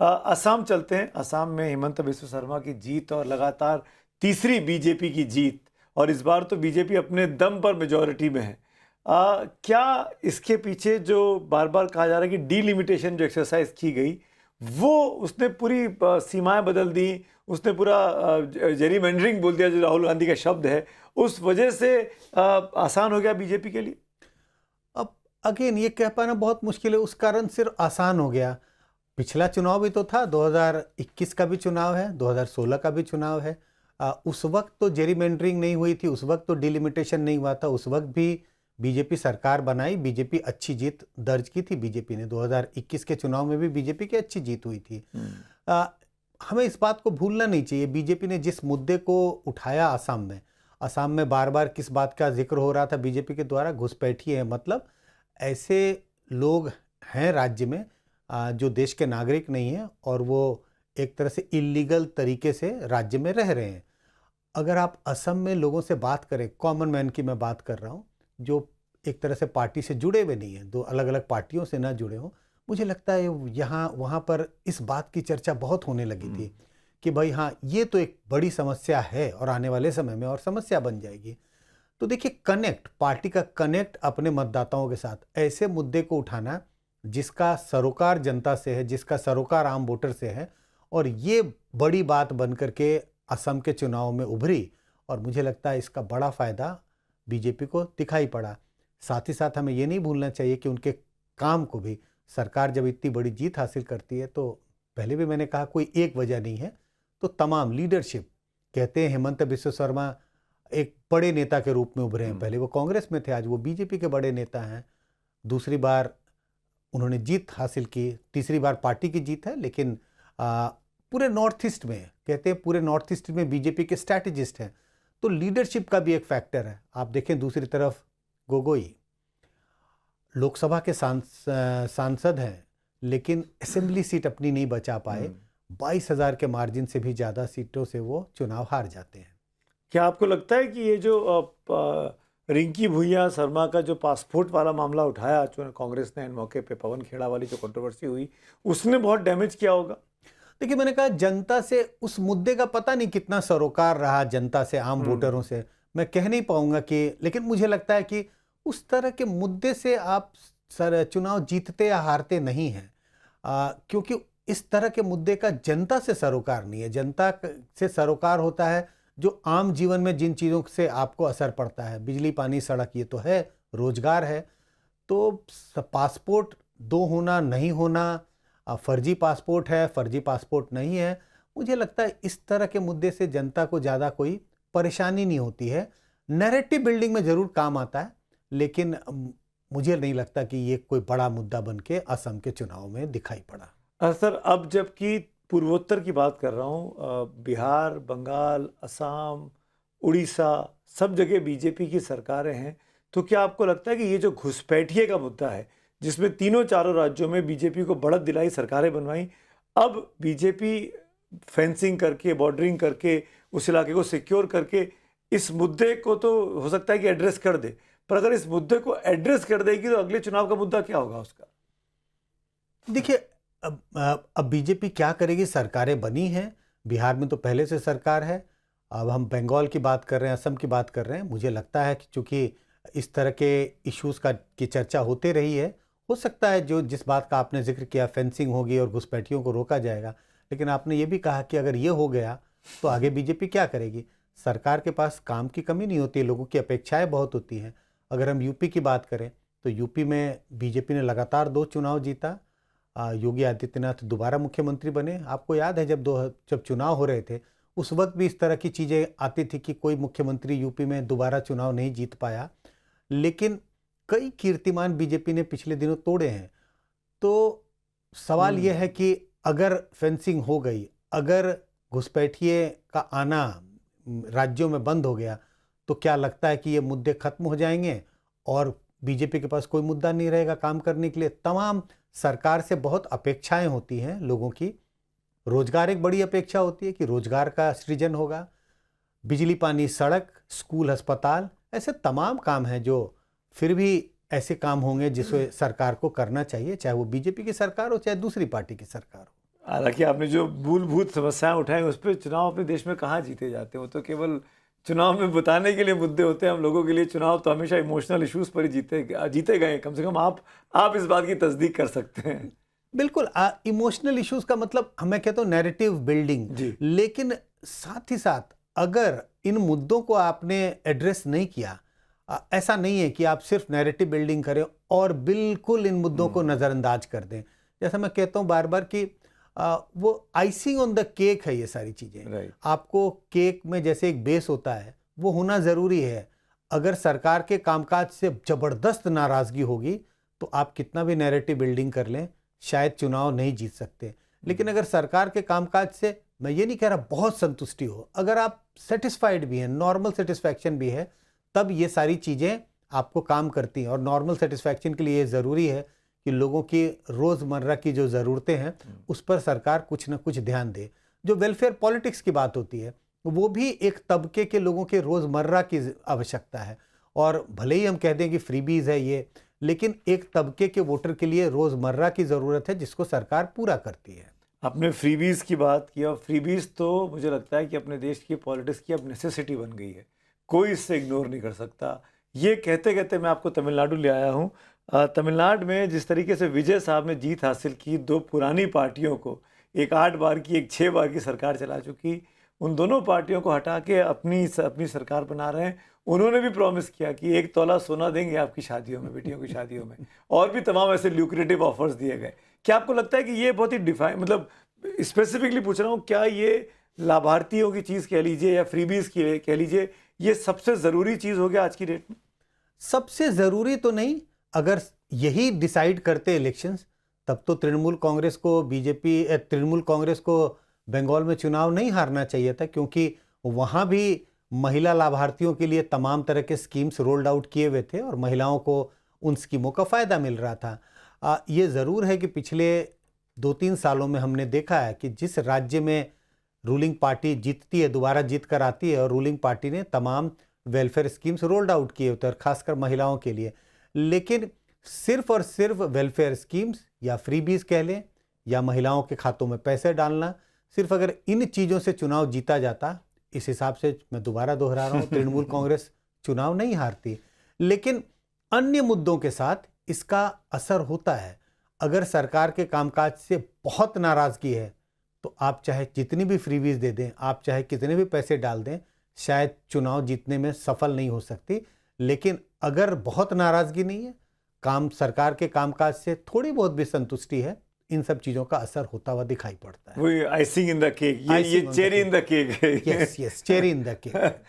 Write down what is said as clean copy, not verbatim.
असम चलते हैं। असम में हिमंत बिस्व शर्मा की जीत और लगातार तीसरी बीजेपी की जीत, और इस बार तो बीजेपी अपने दम पर मेजॉरिटी में है। क्या इसके पीछे जो बार बार कहा जा रहा है कि डीलिमिटेशन जो एक्सरसाइज की गई, वो उसने पूरी सीमाएं बदल दी, उसने पूरा जेरीमेंडरिंग बोल दिया जो राहुल गांधी का शब्द है, उस वजह से आसान हो गया बीजेपी के लिए? अब अगेन ये कह पाना बहुत मुश्किल है, उस कारण सिर्फ आसान हो गया। पिछला चुनाव भी तो था, 2021 का भी चुनाव है, 2016 का भी चुनाव है। उस वक्त तो जेरीमेंडरिंग नहीं हुई थी, उस वक्त तो डिलिमिटेशन नहीं हुआ था, उस वक्त भी बीजेपी सरकार बनाई, बीजेपी अच्छी जीत दर्ज की थी। बीजेपी ने 2021 के चुनाव में भी बीजेपी की अच्छी जीत हुई थी। आ, हमें इस बात को भूलना नहीं चाहिए, बीजेपी ने जिस मुद्दे को उठाया असम में बार बार किस बात का जिक्र हो रहा था बीजेपी के द्वारा? घुसपैठिए है, मतलब ऐसे लोग हैं राज्य में जो देश के नागरिक नहीं हैं और वो एक तरह से इलीगल तरीके से राज्य में रह रहे हैं। अगर आप असम में लोगों से बात करें, कॉमन मैन की मैं बात कर रहा हूँ, जो एक तरह से पार्टी से जुड़े हुए नहीं हैं, दो अलग अलग पार्टियों से ना जुड़े हों, मुझे लगता है यहाँ वहाँ पर इस बात की चर्चा बहुत होने लगी थी कि भाई हाँ, ये तो एक बड़ी समस्या है और आने वाले समय में और समस्या बन जाएगी। तो देखिए, कनेक्ट, पार्टी का कनेक्ट अपने मतदाताओं के साथ, ऐसे मुद्दे को उठाना जिसका सरोकार जनता से है, जिसका सरोकार आम वोटर से है, और ये बड़ी बात बन करके असम के चुनाव में उभरी, और मुझे लगता है इसका बड़ा फायदा बीजेपी को दिखाई पड़ा। साथ ही साथ हमें ये नहीं भूलना चाहिए कि उनके काम को भी, सरकार जब इतनी बड़ी जीत हासिल करती है तो पहले भी मैंने कहा कोई एक वजह नहीं है, तो तमाम लीडरशिप, कहते हैं हिमंत बिस्व शर्मा एक बड़े नेता के रूप में उभरे हैं, पहले वो कांग्रेस में थे, आज वो बीजेपी के बड़े नेता हैं। दूसरी बार उन्होंने जीत हासिल की, तीसरी बार पार्टी की जीत है, लेकिन पूरे नॉर्थ ईस्ट में, कहते हैं पूरे नॉर्थ ईस्ट में बीजेपी के स्ट्रैटेजिस्ट हैं, तो लीडरशिप का भी एक फैक्टर है। आप देखें दूसरी तरफ गोगोई लोकसभा के सांसद हैं, लेकिन असेंबली सीट अपनी नहीं बचा पाए, 22,000 के मार्जिन से भी ज़्यादा सीटों से वो चुनाव हार जाते हैं। क्या आपको लगता है कि ये जो रिंकी भूइयां शर्मा का जो पासपोर्ट वाला मामला उठाया कांग्रेस ने मौके पे, पवन खेड़ा वाली जो कंट्रोवर्सी हुई, उसने बहुत डैमेज किया होगा? देखिए, मैंने कहा जनता से उस मुद्दे का पता नहीं कितना सरोकार रहा जनता से, आम वोटरों से, मैं कह नहीं पाऊंगा कि, लेकिन मुझे लगता है कि उस तरह के मुद्दे से आप चुनाव जीतते या हारते नहीं हैं, क्योंकि इस तरह के मुद्दे का जनता से सरोकार नहीं है। जनता से सरोकार होता है जो आम जीवन में जिन चीज़ों से आपको असर पड़ता है, बिजली, पानी, सड़क, ये तो है, रोजगार है। तो पासपोर्ट दो होना, नहीं होना, फर्जी पासपोर्ट है, फर्जी पासपोर्ट नहीं है, मुझे लगता है इस तरह के मुद्दे से जनता को ज़्यादा कोई परेशानी नहीं होती है। नैरेटिव बिल्डिंग में ज़रूर काम आता है, लेकिन मुझे नहीं लगता कि ये कोई बड़ा मुद्दा बन के असम के चुनाव में दिखाई पड़ा। सर, अब जबकि पूर्वोत्तर की बात कर रहा हूँ, बिहार, बंगाल, असम, उड़ीसा, सब जगह बीजेपी की सरकारें हैं, तो क्या आपको लगता है कि ये जो घुसपैठिए का मुद्दा है, जिसमें तीनों चारों राज्यों में बीजेपी को बढ़त दिलाई, सरकारें बनवाई, अब बीजेपी फेंसिंग करके, बॉर्डरिंग करके, उस इलाके को सिक्योर करके इस मुद्दे को तो हो सकता है कि एड्रेस कर दे, पर अगर इस मुद्दे को एड्रेस कर देगी तो अगले चुनाव का मुद्दा क्या होगा उसका? देखिए, अब बीजेपी क्या करेगी? सरकारें बनी हैं, बिहार में तो पहले से सरकार है, अब हम बंगाल की बात कर रहे हैं, असम की बात कर रहे हैं। मुझे लगता है कि चूंकि इस तरह के इश्यूज की चर्चा होते रही है, हो सकता है जो जिस बात का आपने जिक्र किया, फेंसिंग होगी और घुसपैठियों को रोका जाएगा, लेकिन आपने ये भी कहा कि अगर ये हो गया तो आगे बीजेपी क्या करेगी? सरकार के पास काम की कमी नहीं होती है, लोगों की अपेक्षाएं बहुत होती हैं। अगर हम यूपी की बात करें तो यूपी में बीजेपी ने लगातार 2 चुनाव जीता, योगी आदित्यनाथ दोबारा मुख्यमंत्री बने। आपको याद है जब चुनाव हो रहे थे, उस वक्त भी इस तरह की चीज़ें आती थी कि कोई मुख्यमंत्री यूपी में दोबारा चुनाव नहीं जीत पाया, लेकिन कई कीर्तिमान बीजेपी ने पिछले दिनों तोड़े हैं। तो सवाल यह है कि अगर फेंसिंग हो गई, अगर घुसपैठिए का आना राज्यों में बंद हो गया, तो क्या लगता है कि ये मुद्दे खत्म हो जाएंगे और बीजेपी के पास कोई मुद्दा नहीं रहेगा काम करने के लिए? तमाम सरकार से बहुत अपेक्षाएं होती हैं लोगों की। रोजगार एक बड़ी अपेक्षा होती है कि रोजगार का सृजन होगा, बिजली, पानी, सड़क, स्कूल, अस्पताल, ऐसे तमाम काम हैं जो फिर भी ऐसे काम होंगे जिसे सरकार को करना चाहिए, चाहे वो बीजेपी की सरकार हो चाहे दूसरी पार्टी की सरकार हो। हालांकि आपने जो मूलभूत समस्याएं उठाई उस पर चुनाव अपने देश में कहाँ जीते जाते हैं, वो तो केवल चुनाव में बताने के लिए मुद्दे होते हैं। हम लोगों के लिए चुनाव तो हमेशा इमोशनल इश्यूज पर ही जीते गए। कम से कम आप इस बात की तस्दीक कर सकते हैं। बिल्कुल, इमोशनल इश्यूज का मतलब मैं कहता हूँ नैरेटिव बिल्डिंग, लेकिन साथ ही साथ अगर इन मुद्दों को आपने एड्रेस नहीं किया, ऐसा नहीं है कि आप सिर्फ नैरेटिव बिल्डिंग करें और बिल्कुल इन मुद्दों को नज़रअंदाज कर दें। जैसा मैं कहता हूँ बार बार कि वो आइसिंग ऑन द केक है ये सारी चीज़ें। आपको केक में जैसे एक बेस होता है वो होना ज़रूरी है। अगर सरकार के कामकाज से ज़बरदस्त नाराज़गी होगी तो आप कितना भी नैरेटिव बिल्डिंग कर लें शायद चुनाव नहीं जीत सकते। लेकिन अगर सरकार के कामकाज से, मैं ये नहीं कह रहा बहुत संतुष्टि हो, अगर आप सेटिस्फाइड भी हैं, नॉर्मल सेटिस्फैक्शन भी है, तब ये सारी चीज़ें आपको काम करती हैं। और नॉर्मल सेटिस्फैक्शन के लिए ये ज़रूरी है कि लोगों की रोज़मर्रा की जो ज़रूरतें हैं उस पर सरकार कुछ ना कुछ ध्यान दे। जो वेलफेयर पॉलिटिक्स की बात होती है वो भी एक तबके के लोगों के रोज़मर्रा की आवश्यकता है। और भले ही हम कह दें कि फ्रीबीज़ है ये, लेकिन एक तबके के वोटर के लिए रोज़मर्रा की ज़रूरत है जिसको सरकार पूरा करती है। आपने फ्रीबीज़ की बात की, और फ्रीबीज़ तो मुझे लगता है कि अपने देश की पॉलिटिक्स की अब नेसेसिटी बन गई है, कोई इससे इग्नोर नहीं कर सकता। ये कहते कहते मैं आपको तमिलनाडु ले आया हूँ। तमिलनाडु में जिस तरीके से विजय साहब ने जीत हासिल की, दो पुरानी पार्टियों को, एक 8 बार की, एक 6 बार की सरकार चला चुकी, उन दोनों पार्टियों को हटा के अपनी सरकार बना रहे हैं। उन्होंने भी प्रॉमिस किया कि 1 तोला सोना देंगे आपकी शादियों में, बेटियों की शादियों में, और भी तमाम ऐसे ल्यूक्रेटिव ऑफर्स दिए गए। क्या आपको लगता है कि ये बहुत ही मतलब स्पेसिफिकली पूछ रहा हूँ, क्या ये लाभार्थियों की चीज़ कह लीजिए या फ्रीबीज की कह लीजिए, ये सबसे ज़रूरी चीज़ हो गया आज की डेट में? सबसे ज़रूरी तो नहीं, अगर यही डिसाइड करते इलेक्शंस तब तो तृणमूल कांग्रेस को बंगाल में चुनाव नहीं हारना चाहिए था, क्योंकि वहाँ भी महिला लाभार्थियों के लिए तमाम तरह के स्कीम्स रोल्ड आउट किए हुए थे और महिलाओं को उन स्कीमों का फ़ायदा मिल रहा था। ये ज़रूर है कि पिछले 2-3 सालों में हमने देखा है कि जिस राज्य में रूलिंग पार्टी जीतती है, दोबारा जीत कर आती है, और रूलिंग पार्टी ने तमाम वेलफेयर स्कीम्स रोल्ड आउट किए होते हैं, खासकर महिलाओं के लिए। लेकिन सिर्फ और सिर्फ वेलफेयर स्कीम्स या फ्रीबीज कह लें या महिलाओं के खातों में पैसे डालना, सिर्फ अगर इन चीज़ों से चुनाव जीता जाता, इस हिसाब से मैं दोबारा दोहरा रहा हूँ, तृणमूल कांग्रेस चुनाव नहीं हारती। लेकिन अन्य मुद्दों के साथ इसका असर होता है। अगर सरकार के कामकाज से बहुत नाराज़गी है तो आप चाहे जितनी भी फ्रीबीज दे दें, आप चाहे कितने भी पैसे डाल दें, शायद चुनाव जीतने में सफल नहीं हो सकती। लेकिन अगर बहुत नाराज़गी नहीं है, सरकार के कामकाज से थोड़ी बहुत भी संतुष्टि है, इन सब चीज़ों का असर होता हुआ दिखाई पड़ता है। वही आइसिंग इन द केक, ये चेरी इन द केक है। Yes, cherry in the cake.